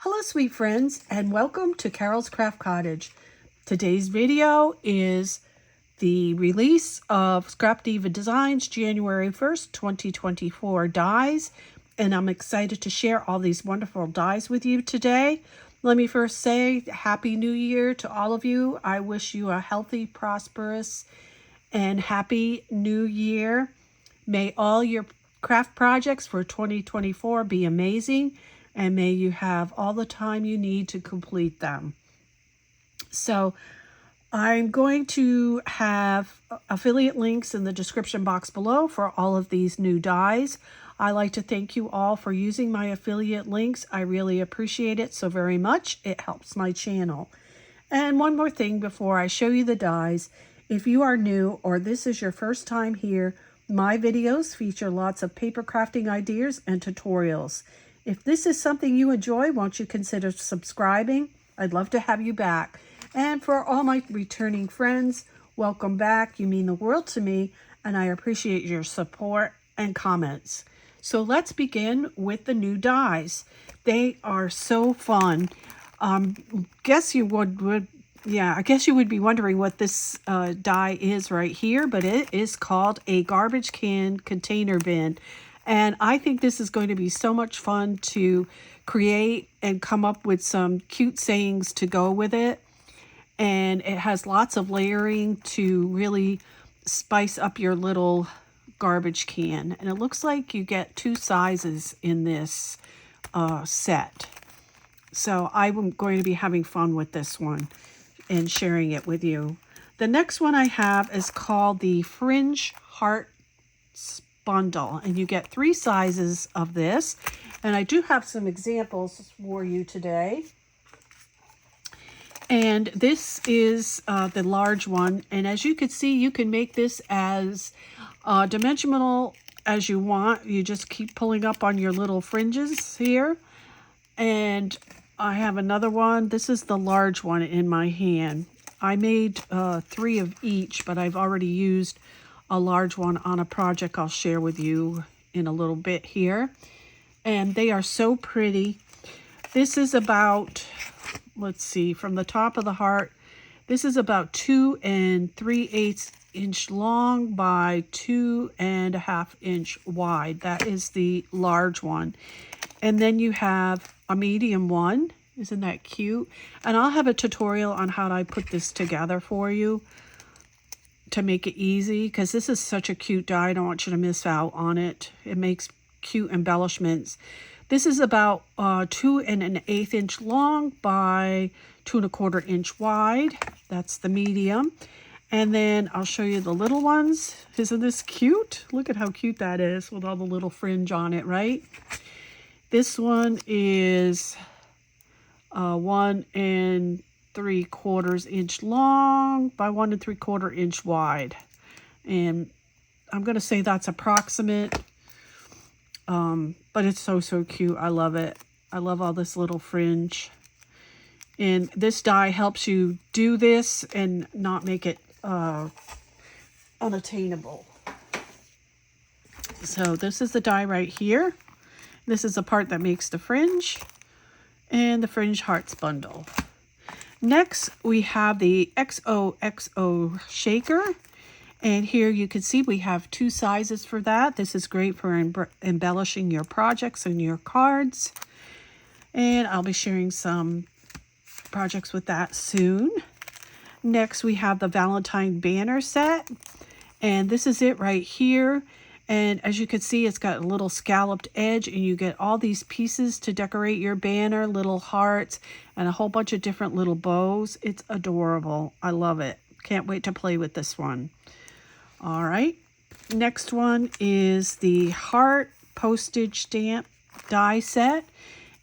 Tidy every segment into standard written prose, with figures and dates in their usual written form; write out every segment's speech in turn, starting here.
Hello sweet friends, and welcome to Carol's Craft Cottage. Today's video is the release of Scrapdiva Designs January 1st, 2024 dies, and I'm excited to share all these wonderful dies with you today. Let me first say Happy New Year to all of you. I wish you a healthy, prosperous, and happy New Year. May all your craft projects for 2024 be amazing, and may you have all the time you need to complete them. So I'm going to have affiliate links in the description box below for all of these new dies. I like to thank you all for using my affiliate links. I really appreciate it so very much. It helps my channel. And one more thing before I show you the dies. If you are new or this is your first time here, my videos feature lots of paper crafting ideas and tutorials. If this is something you enjoy, won't you consider subscribing? I'd love to have you back. And for all my returning friends, welcome back. You mean the world to me, and I appreciate your support and comments. So let's begin with the new dies. They are so fun. I guess you would be wondering what this die is right here, but it is called a garbage can container bin. And I think this is going to be so much fun to create and come up with some cute sayings to go with it. And it has lots of layering to really spice up your little garbage can. And it looks like you get two sizes in this set. So I'm going to be having fun with this one and sharing it with you. The next one I have is called the Fringe Heart Bundle, and you get 3 sizes of this, and I do have some examples for you today. And this is the large one, and as you can see, you can make this as dimensional as you want. You just keep pulling up on your little fringes here. And I have another one. This is the large one in my hand. I made 3 of each, but I've already used a large one on a project I'll share with you in a little bit here. And they are so pretty. This is about, let's see, from the top of the heart, this is about 2 3/8 inch long by 2.5 inch wide. That is the large one. And then you have a medium one. Isn't that cute? And I'll have a tutorial on how I put this together for you to make it easy, because this is such a cute die. I don't want you to miss out on it. It makes cute embellishments. This is about 2 1/8 inch long by 2 1/4 inch wide. That's the medium. And then I'll show you the little ones. Isn't this cute? Look at how cute that is with all the little fringe on it, right? This one is 1 3/4 inch long by 1 3/4 inch wide. And I'm going to say that's approximate, but it's so cute. I love it. I love all this little fringe. And this die helps you do this and not make it unattainable. So this is the die right here. This is the part that makes the fringe and the Fringe Hearts bundle. Next, we have the XOXO Shaker. And here you can see we have 2 sizes for that. This is great for embellishing your projects and your cards. And I'll be sharing some projects with that soon. Next, we have the Valentine Banner Set. And this is it right here. And as you can see, it's got a little scalloped edge, and you get all these pieces to decorate your banner, little hearts, and a whole bunch of different little bows. It's adorable. I love it. Can't wait to play with this one. All right. Next one is the Heart Postage Stamp Die Set.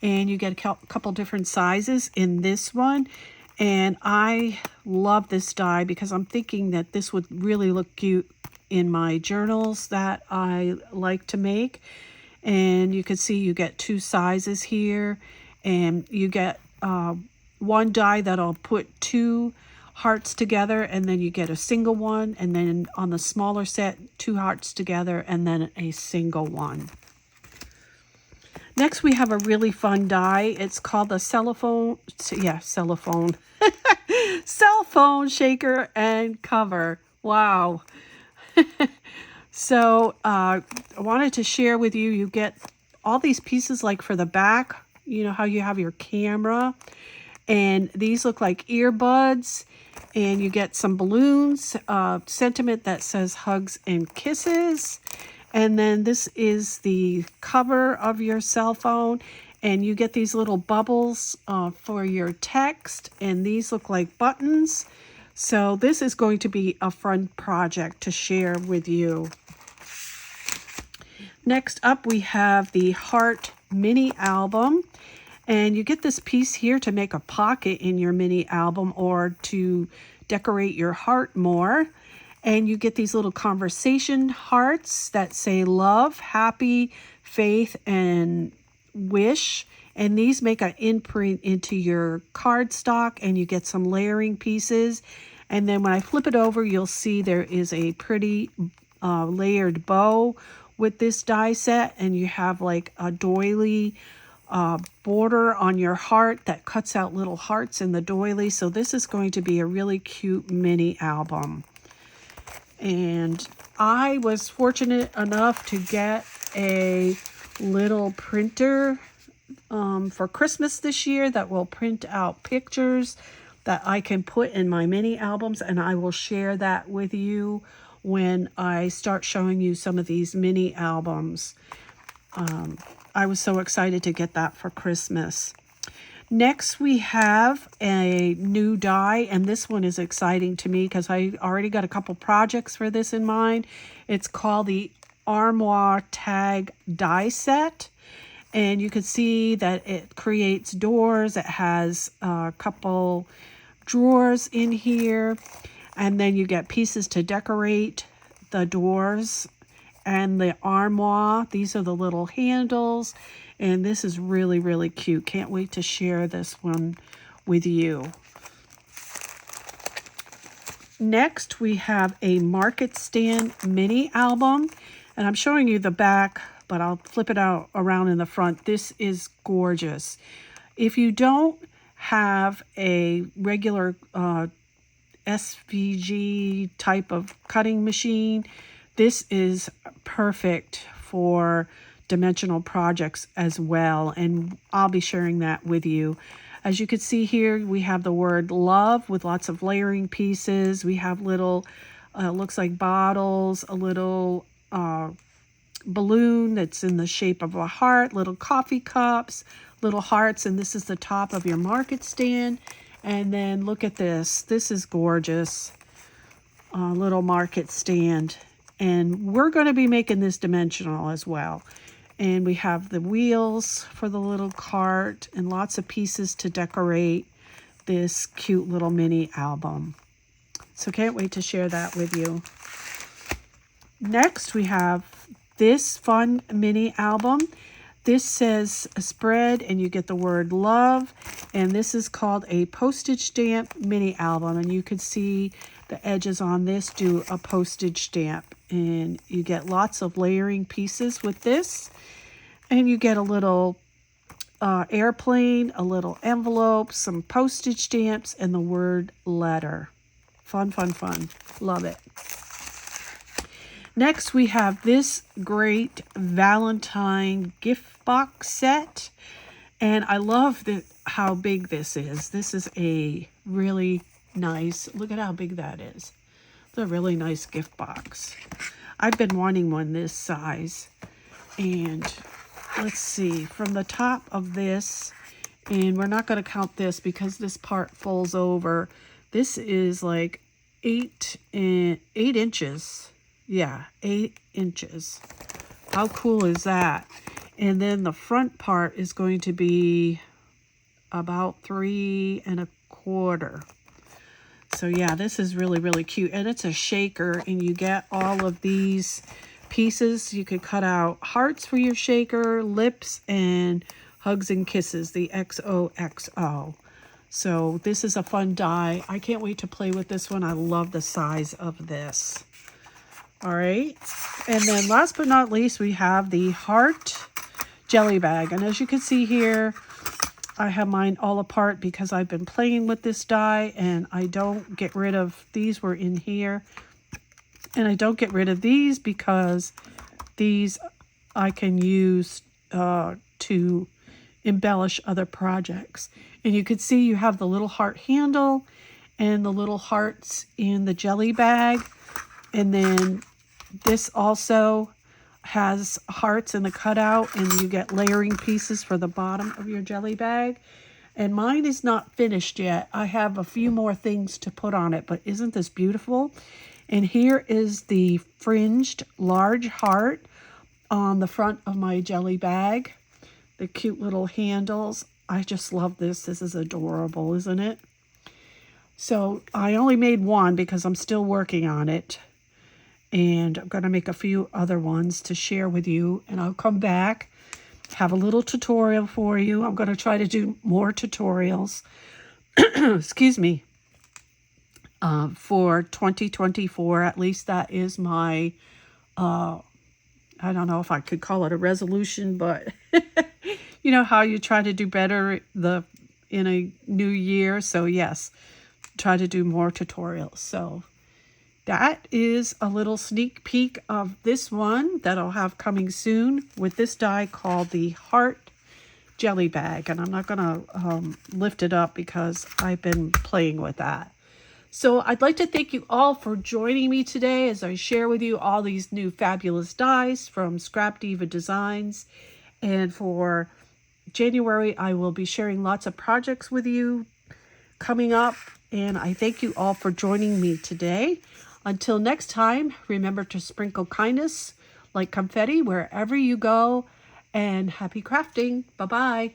And you get a couple different sizes in this one. And I love this die because I'm thinking that this would really look cute in my journals that I like to make. And you can see you get 2 sizes here, and you get one die that'll put 2 hearts together, and then you get a single one, and then on the smaller set 2 hearts together, and then a single one. Next, we have a really fun die. It's called the Cellophan, cell phone shaker and cover. Wow. So I wanted to share with you, you get all these pieces like for the back, you know how you have your camera, and these look like earbuds, and you get some balloons, sentiment that says hugs and kisses. And then this is the cover of your cell phone, and you get these little bubbles for your text, and these look like buttons. So this is going to be a fun project to share with you. Next up, we have the Heart mini album, and you get this piece here to make a pocket in your mini album or to decorate your heart more. And you get these little conversation hearts that say love, happy, faith, and wish. And these make an imprint into your cardstock, and you get some layering pieces. And then when I flip it over, you'll see there is a pretty layered bow with this die set, and you have like a doily border on your heart that cuts out little hearts in the doily. So this is going to be a really cute mini album. And I was fortunate enough to get a little printer for Christmas this year that will print out pictures that I can put in my mini albums, and I will share that with you when I start showing you some of these mini albums. I was so excited to get that for Christmas. Next, we have a new die, and this one is exciting to me because I already got a couple projects for this in mind. It's called the Armoire Tag Die Set, and you can see that it creates doors. It has a couple drawers in here, and then you get pieces to decorate the doors and the armoire. These are the little handles. And this is really, really cute. Can't wait to share this one with you. Next, we have a market stand mini album. And I'm showing you the back, but I'll flip it out around in the front. This is gorgeous. If you don't have a regular SVG type of cutting machine, this is perfect for dimensional projects as well, and I'll be sharing that with you. As you can see here, we have the word love with lots of layering pieces. We have little looks like bottles, a little balloon that's in the shape of a heart, little coffee cups, little hearts, and this is the top of your market stand. And then look at this. This is gorgeous. Little market stand, and we're going to be making this dimensional as well. And we have the wheels for the little cart and lots of pieces to decorate this cute little mini album. So can't wait to share that with you. Next, we have this fun mini album. This says a spread, and you get the word love. And this is called a postage stamp mini album. And you can see the edges on this do a postage stamp. And you get lots of layering pieces with this. And you get a little airplane, a little envelope, some postage stamps, and the word letter. Fun, fun, fun. Love it. Next, we have this great Valentine Gift Box set. And I love how big this is. This is a really nice, look at how big that is. It's a really nice gift box. I've been wanting one this size. And let's see, from the top of this, and we're not going to count this because this part folds over. This is like 8 inches. Yeah, 8 inches. How cool is that? And then the front part is going to be about 3 1/4. So yeah, this is really, really cute. And it's a shaker, and you get all of these pieces. You could cut out hearts for your shaker, lips, and hugs and kisses, the XOXO. So this is a fun die. I can't wait to play with this one. I love the size of this. All right. And then last but not least, we have the Heart jelly bag. And as you can see here, I have mine all apart because I've been playing with this die, and I don't get rid of, these were in here, and I don't get rid of these because these I can use to embellish other projects. And you can see you have the little heart handle and the little hearts in the jelly bag. And then this also has hearts in the cutout, and you get layering pieces for the bottom of your jelly bag. And mine is not finished yet. I have a few more things to put on it, but isn't this beautiful? And here is the fringed large heart on the front of my jelly bag. The cute little handles. I just love this. This is adorable, isn't it? So I only made one because I'm still working on it. And I'm going to make a few other ones to share with you. And I'll come back, have a little tutorial for you. I'm going to try to do more tutorials. Excuse me. For 2024, at least that is my, I don't know if I could call it a resolution, but you know how you try to do better in a new year. So yes, try to do more tutorials. So that is a little sneak peek of this one that I'll have coming soon with this die called the Heart Jelly Bag. And I'm not going to lift it up because I've been playing with that. So I'd like to thank you all for joining me today as I share with you all these new fabulous dies from Scrapdiva Designs. And for January, I will be sharing lots of projects with you coming up. And I thank you all for joining me today. Until next time, remember to sprinkle kindness like confetti wherever you go, and happy crafting. Bye-bye.